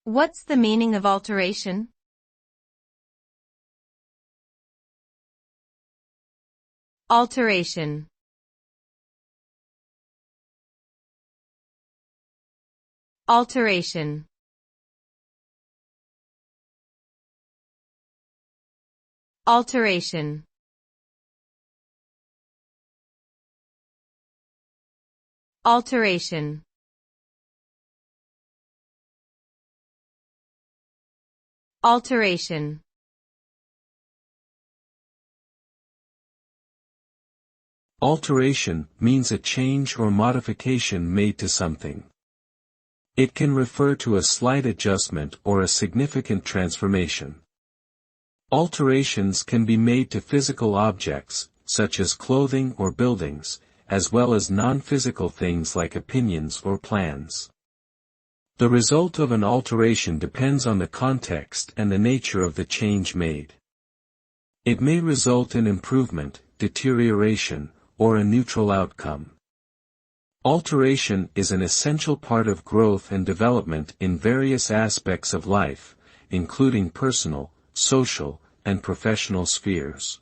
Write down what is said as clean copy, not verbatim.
What's the meaning of alteration? Alteration. Alteration. Alteration. Alteration. Alteration. Alteration means a change or modification made to something. It can refer to a slight adjustment or a significant transformation. Alterations can be made to physical objects, such as clothing or buildings, as well as non-physical things like opinions or plans. The result of an alteration depends on the context and the nature of the change made. It may result in improvement, deterioration, or a neutral outcome. Alteration is an essential part of growth and development in various aspects of life, including personal, social, and professional spheres.